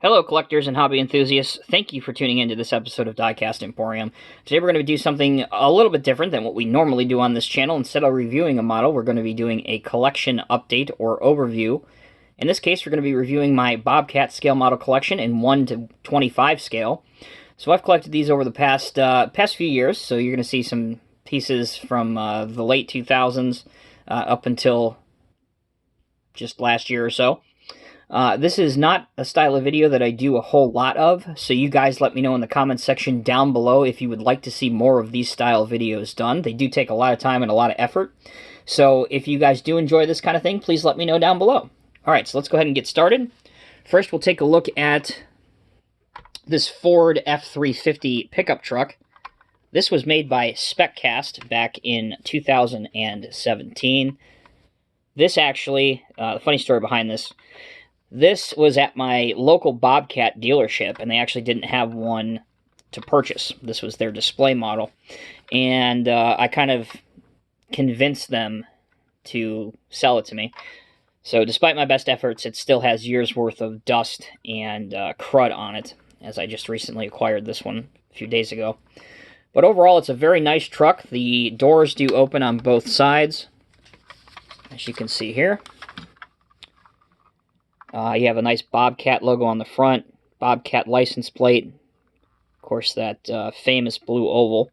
Hello, collectors and hobby enthusiasts. Thank you for tuning into this episode of Diecast Emporium. Today we're going to do something a little bit different than what we normally do on this channel. Instead of reviewing a model, we're going to be doing a collection update or overview. In this case, we're going to be reviewing my Bobcat scale model collection in 1:25 scale. So I've collected these over the past few years, so you're going to see some pieces from the late 2000s up until just last year or so. This is not a style of video that I do a whole lot of, so you guys let me know in the comments section down below if you would like to see more of these style videos done. They do take a lot of time and a lot of effort, so if you guys do enjoy this kind of thing, please let me know down below. Alright, so let's go ahead and get started. First, we'll take a look at this Ford F-350 pickup truck. This was made by SpecCast back in 2017. This actually, the funny story behind this, this was at my local Bobcat dealership, and they actually didn't have one to purchase. This was their display model, and I kind of convinced them to sell it to me. So despite my best efforts, it still has years worth of dust and crud on it, as I just recently acquired this one a few days ago. But overall, it's a very nice truck. The doors do open on both sides, as you can see here. You have a nice Bobcat logo on the front, Bobcat license plate, of course that famous blue oval.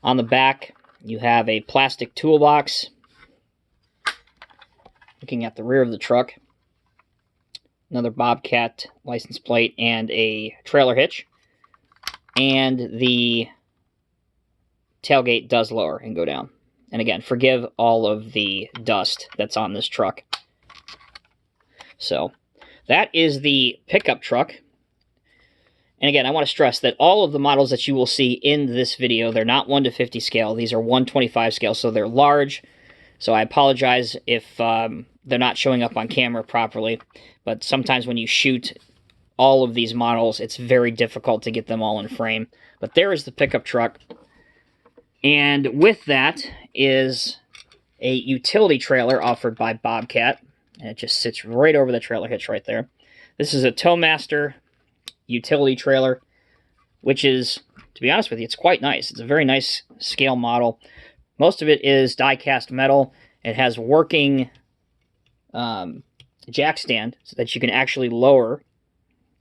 On the back, you have a plastic toolbox. Looking at the rear of the truck, another Bobcat license plate and a trailer hitch. And the tailgate does lower and go down. And again, forgive all of the dust that's on this truck. So, that is the pickup truck. And again, I want to stress that all of the models that you will see in this video, they're not 1:50 scale. These are 1:25 scale, so they're large. So I apologize if they're not showing up on camera properly. But sometimes when you shoot all of these models, it's very difficult to get them all in frame. But there is the pickup truck. And with that is a utility trailer offered by Bobcat. And it just sits right over the trailer hitch right there. This is a Toolmaster utility trailer, which is, to be honest with you, it's quite nice. It's a very nice scale model. Most of it is die-cast metal. It has working jack stand so that you can actually lower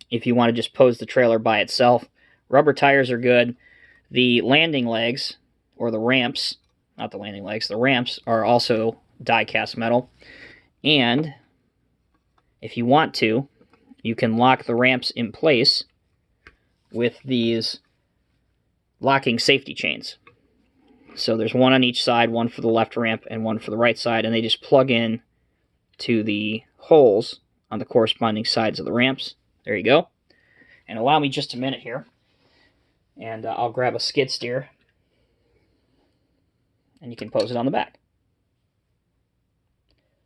if you want to just pose the trailer by itself. Rubber tires are good. The landing legs, or the ramps, not the landing legs, the ramps are also die-cast metal. And if you want to, you can lock the ramps in place with these locking safety chains. So there's one on each side, one for the left ramp and one for the right side, and they just plug in to the holes on the corresponding sides of the ramps. There you go. And allow me just a minute here, and I'll grab a skid steer, and you can pose it on the back.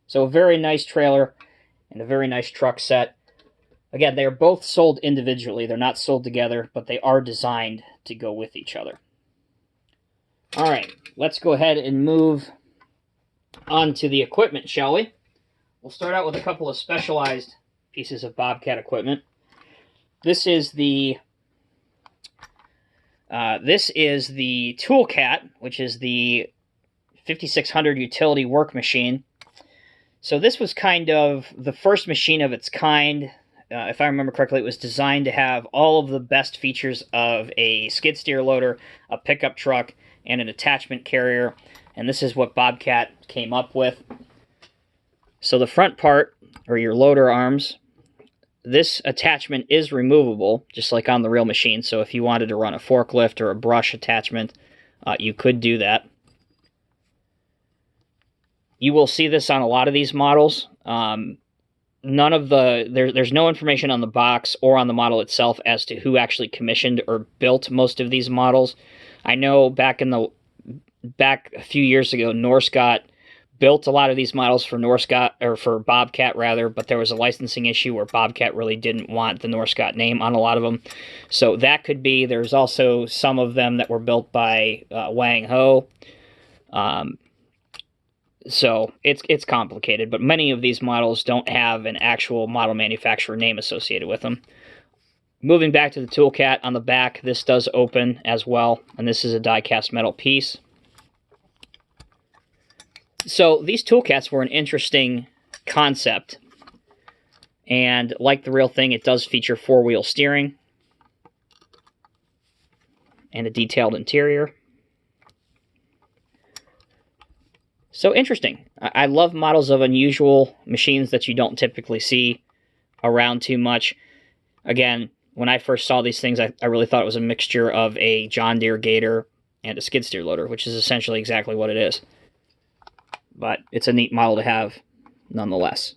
So a very nice trailer and a very nice truck set. Again, they are both sold individually. They're not sold together, but they are designed to go with each other. All right, let's go ahead and move on to the equipment, shall we? We'll start out with a couple of specialized pieces of Bobcat equipment. This is the Toolcat, which is the 5600 utility work machine. So this was kind of the first machine of its kind. If I remember correctly, it was designed to have all of the best features of a skid steer loader, a pickup truck, and an attachment carrier. And this is what Bobcat came up with. So the front part, or your loader arms, this attachment is removable, just like on the real machine. So if you wanted to run a forklift or a brush attachment, you could do that. You will see this on a lot of these models. There's no information on the box or on the model itself as to who actually commissioned or built most of these models. I know back a few years ago, Norscot built a lot of these models for Bobcat rather, but there was a licensing issue where Bobcat really didn't want the Norscot name on a lot of them. So that could be. There's also some of them that were built by Wang Ho. So it's complicated, but many of these models don't have an actual model manufacturer name associated with them. Moving back to the Toolcat, on the back, this does open as well, and this is a die-cast metal piece. So these Toolcats were an interesting concept, and like the real thing, it does feature four-wheel steering and a detailed interior. So interesting. I love models of unusual machines that you don't typically see around too much. Again, when I first saw these things, I really thought it was a mixture of a John Deere Gator and a skid steer loader, which is essentially exactly what it is. But it's a neat model to have nonetheless.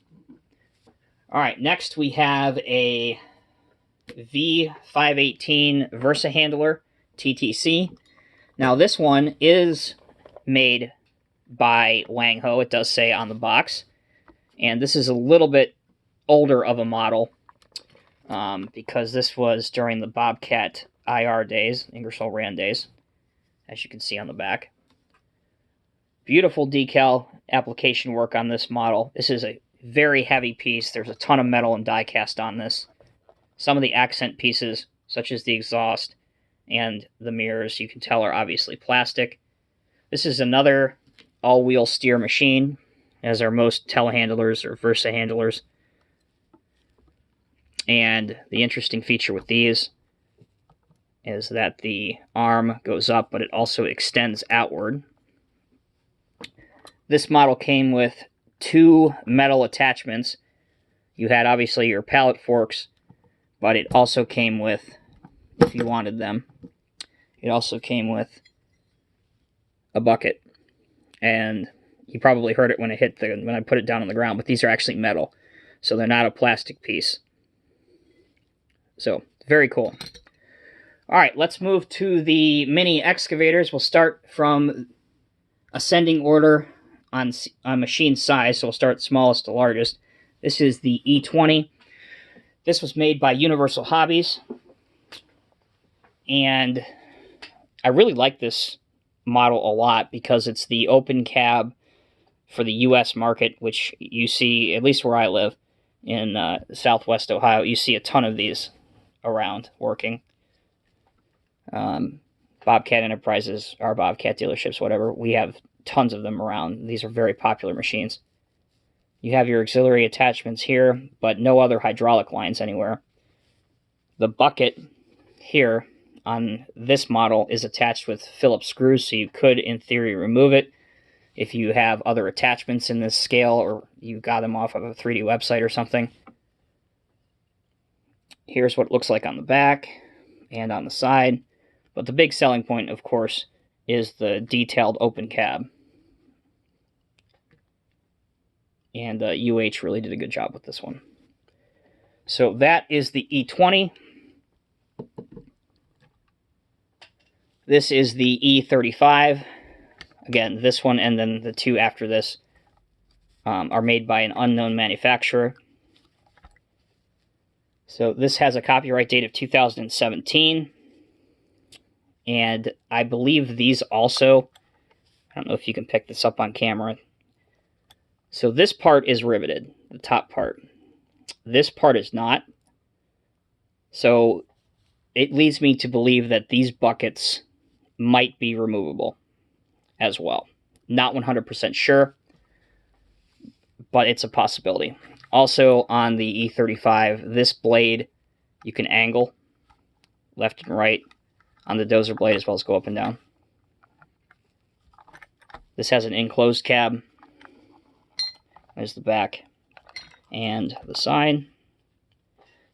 All right, next we have a V518 Versa Handler TTC. Now this one is made by Wang Ho, it does say on the box. And this is a little bit older of a model because this was during the Bobcat IR days, Ingersoll Rand days, as you can see on the back. Beautiful decal application work on this model. This is a very heavy piece. There's a ton of metal and die cast on this. Some of the accent pieces, such as the exhaust and the mirrors, you can tell are obviously plastic. This is another all-wheel steer machine, as are most telehandlers or Versa handlers. And the interesting feature with these is that the arm goes up, but it also extends outward. This model came with two metal attachments. You had obviously your pallet forks, but it also came with, if you wanted them, it also came with a bucket. And you probably heard it when I put it down on the ground, but these are actually metal, so they're not a plastic piece. So, very cool. All right, let's move to the mini excavators. We'll start from ascending order on machine size, so we'll start smallest to largest. This is the E20. This was made by Universal Hobbies, and I really like this model a lot because it's the open cab for the U.S. market, which you see, at least where I live, in southwest Ohio, you see a ton of these around working. Bobcat Enterprises, our Bobcat dealerships, whatever, we have tons of them around. These are very popular machines. You have your auxiliary attachments here, but no other hydraulic lines anywhere. The bucket here on this model is attached with Phillips screws, so you could, in theory, remove it if you have other attachments in this scale or you got them off of a 3D website or something. Here's what it looks like on the back and on the side. But the big selling point, of course, is the detailed open cab. And UH really did a good job with this one. So that is the E20. This is the E35. Again, this one and then the two after this are made by an unknown manufacturer. So this has a copyright date of 2017. And I believe these also, I don't know if you can pick this up on camera. So this part is riveted, the top part. This part is not. So it leads me to believe that these buckets might be removable as well. Not 100% sure, but it's a possibility. Also on the E35, this blade you can angle left and right on the dozer blade as well as go up and down. This has an enclosed cab. There's the back and the side.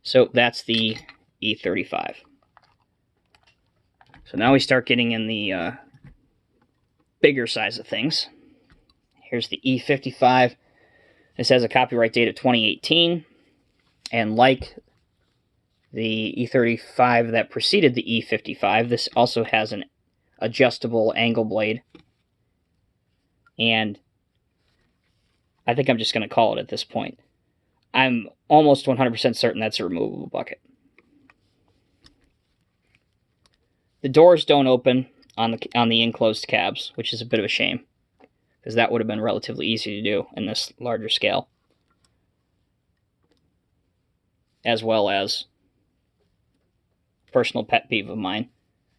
So that's the E35. So now we start getting in the bigger size of things. Here's the E55. This has a copyright date of 2018. And like the E35 that preceded the E55, this also has an adjustable angle blade. And I think I'm just going to call it at this point. I'm almost 100% certain that's a removable bucket. The doors don't open on the enclosed cabs, which is a bit of a shame. because that would have been relatively easy to do in this larger scale, as well as personal pet peeve of mine,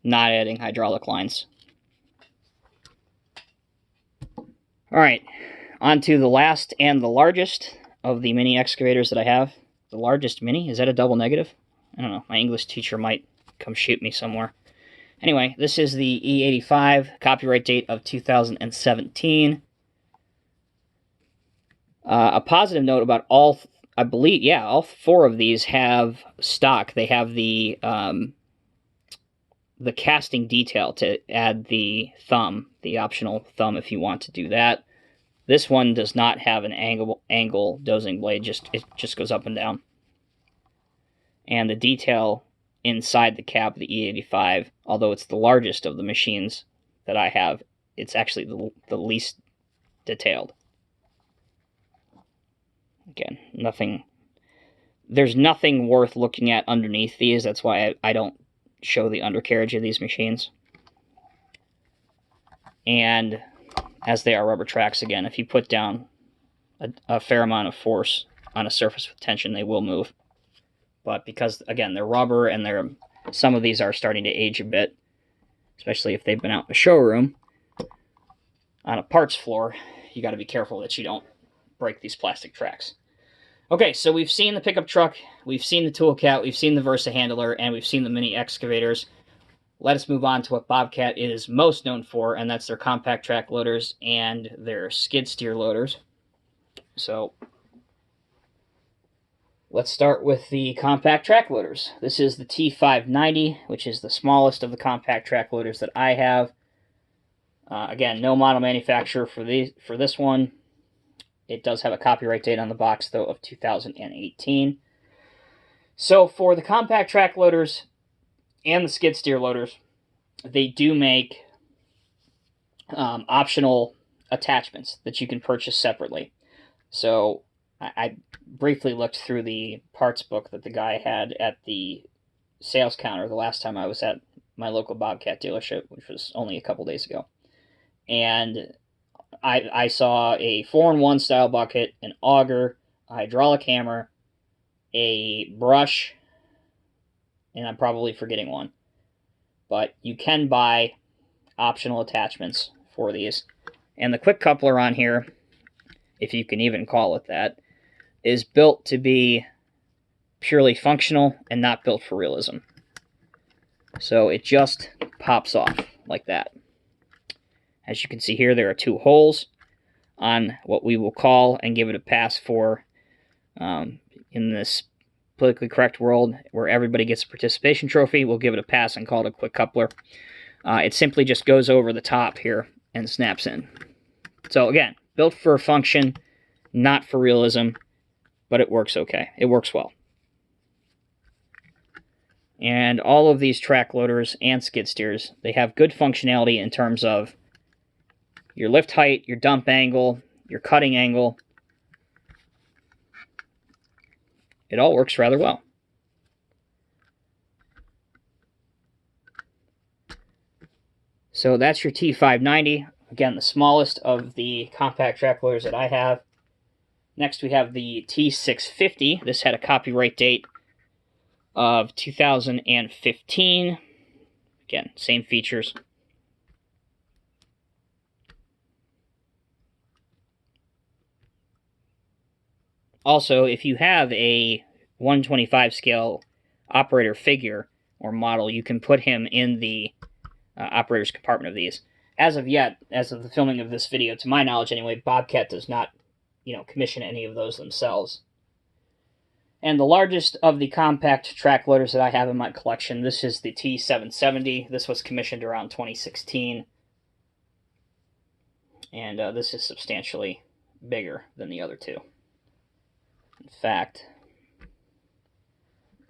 not adding hydraulic lines. Alright, on to the last and the largest of the mini excavators that I have. The largest mini? Is that a double negative? I don't know. My English teacher might come shoot me somewhere. Anyway, this is the E85, copyright date of 2017. A positive note about all, I believe, yeah, all 4 of these have stock. They have the casting detail to add the thumb, the optional thumb if you want to do that. This one does not have an angle dozing blade, it just goes up and down. And the detail inside the cab of the E85, although it's the largest of the machines that I have, it's actually the least detailed. Again, there's nothing worth looking at underneath these. That's why I don't show the undercarriage of these machines. And as they are rubber tracks, again, if you put down a fair amount of force on a surface with tension, they will move. But because, again, they're rubber and some of these are starting to age a bit, especially if they've been out in the showroom on a parts floor, you got to be careful that you don't break these plastic tracks. Okay, so we've seen the pickup truck, we've seen the Toolcat, we've seen the Versa handler, and we've seen the mini excavators. Let us move on to what Bobcat is most known for, and that's their compact track loaders and their skid steer loaders. So let's start with the compact track loaders. This is the T590, which is the smallest of the compact track loaders that I have. Again, no model manufacturer for this one. It does have a copyright date on the box, though, of 2018. So for the compact track loaders and the skid steer loaders, they do make optional attachments that you can purchase separately. So I briefly looked through the parts book that the guy had at the sales counter the last time I was at my local Bobcat dealership, which was only a couple days ago. And I saw a 4-in-1 style bucket, an auger, a hydraulic hammer, a brush, and I'm probably forgetting one. But you can buy optional attachments for these. And the quick coupler on here, if you can even call it that, is built to be purely functional and not built for realism. So it just pops off like that. As you can see here, there are 2 holes on what we will call and give it a pass for, in this politically correct world where everybody gets a participation trophy, we'll give it a pass and call it a quick coupler. It simply just goes over the top here and snaps in. So again, built for function, not for realism, but it works okay. It works well. And all of these track loaders and skid steers, they have good functionality in terms of your lift height, your dump angle, your cutting angle. It all works rather well. So that's your T590. Again, the smallest of the compact track loaders that I have. Next we have the T650. This had a copyright date of 2015. Again, same features. Also, if you have a 125 scale operator figure or model, you can put him in the operator's compartment of these. As of yet, as of the filming of this video, to my knowledge anyway, Bobcat does not, commission any of those themselves. And the largest of the compact track loaders that I have in my collection, this is the T770. This was commissioned around 2016. And this is substantially bigger than the other 2. In fact,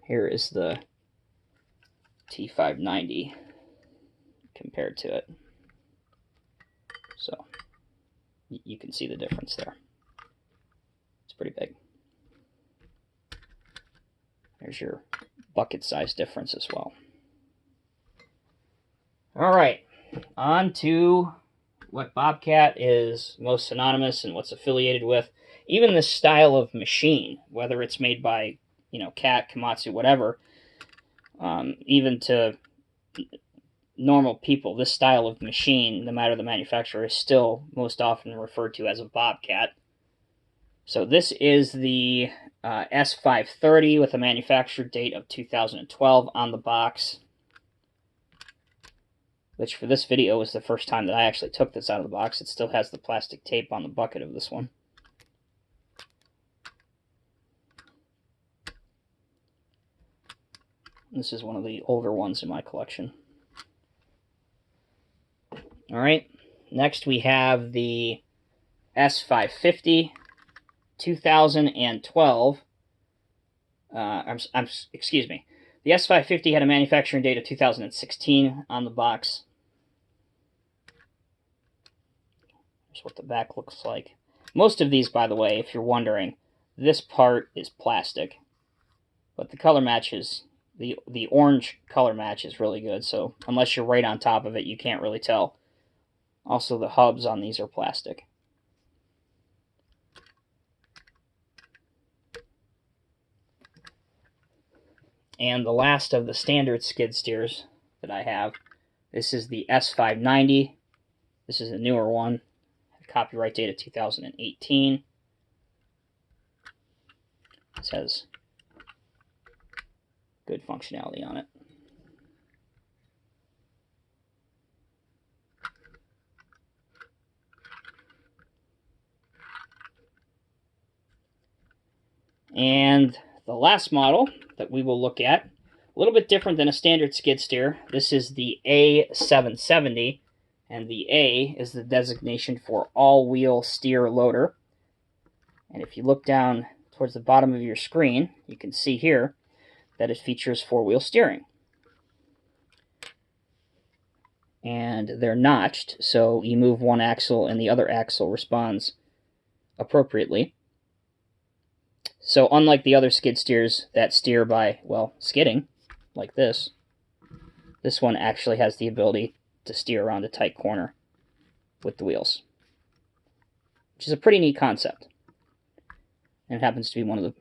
here is the T590 compared to it. So you can see the difference there. It's pretty big. There's your bucket size difference as well. All right, on to what Bobcat is most synonymous and what's affiliated with. Even this style of machine, whether it's made by, Cat, Komatsu, whatever, even to normal people, this style of machine, no matter the manufacturer, is still most often referred to as a Bobcat. So this is the S530 with a manufacture date of 2012 on the box, which for this video was the first time that I actually took this out of the box. It still has the plastic tape on the bucket of this one. This is one of the older ones in my collection. Alright, next we have the S550 2012. Excuse me. The S550 had a manufacturing date of 2016 on the box. Here's what the back looks like. Most of these, by the way, if you're wondering, this part is plastic. But the color matches, the orange color match is really good, so unless you're right on top of it, you can't really tell. Also, the hubs on these are plastic. And the last of the standard skid steers that I have, this is the S590. This is a newer one. Copyright date of 2018. This has good functionality on it. And the last model that we will look at, a little bit different than a standard skid steer. This is the A770, and the A is the designation for all-wheel steer loader. And if you look down towards the bottom of your screen, you can see here that it features four-wheel steering. And they're notched, so you move one axle and the other axle responds appropriately. So unlike the other skid steers that steer by, well, skidding, like this one actually has the ability to steer around a tight corner with the wheels, which is a pretty neat concept. And it happens to be one of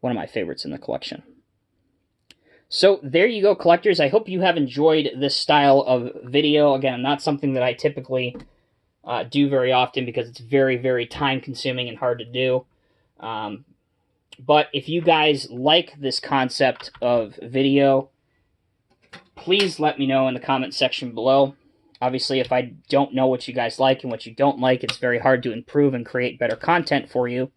my favorites in the collection. So there you go, collectors. I hope you have enjoyed this style of video. Again, not something that I typically do very often because it's very, very time-consuming and hard to do. But if you guys like this concept of video, please let me know in the comment section below. Obviously, if I don't know what you guys like and what you don't like, it's very hard to improve and create better content for you.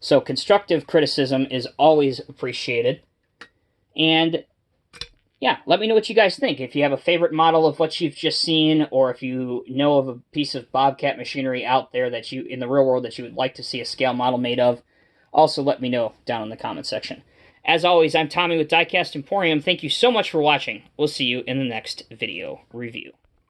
So constructive criticism is always appreciated. And yeah, let me know what you guys think. If you have a favorite model of what you've just seen, or if you know of a piece of Bobcat machinery out there that you, in the real world, that you would like to see a scale model made of, also let me know down in the comment section. As always, I'm Tommy with Diecast Emporium. Thank you so much for watching. We'll see you in the next video review.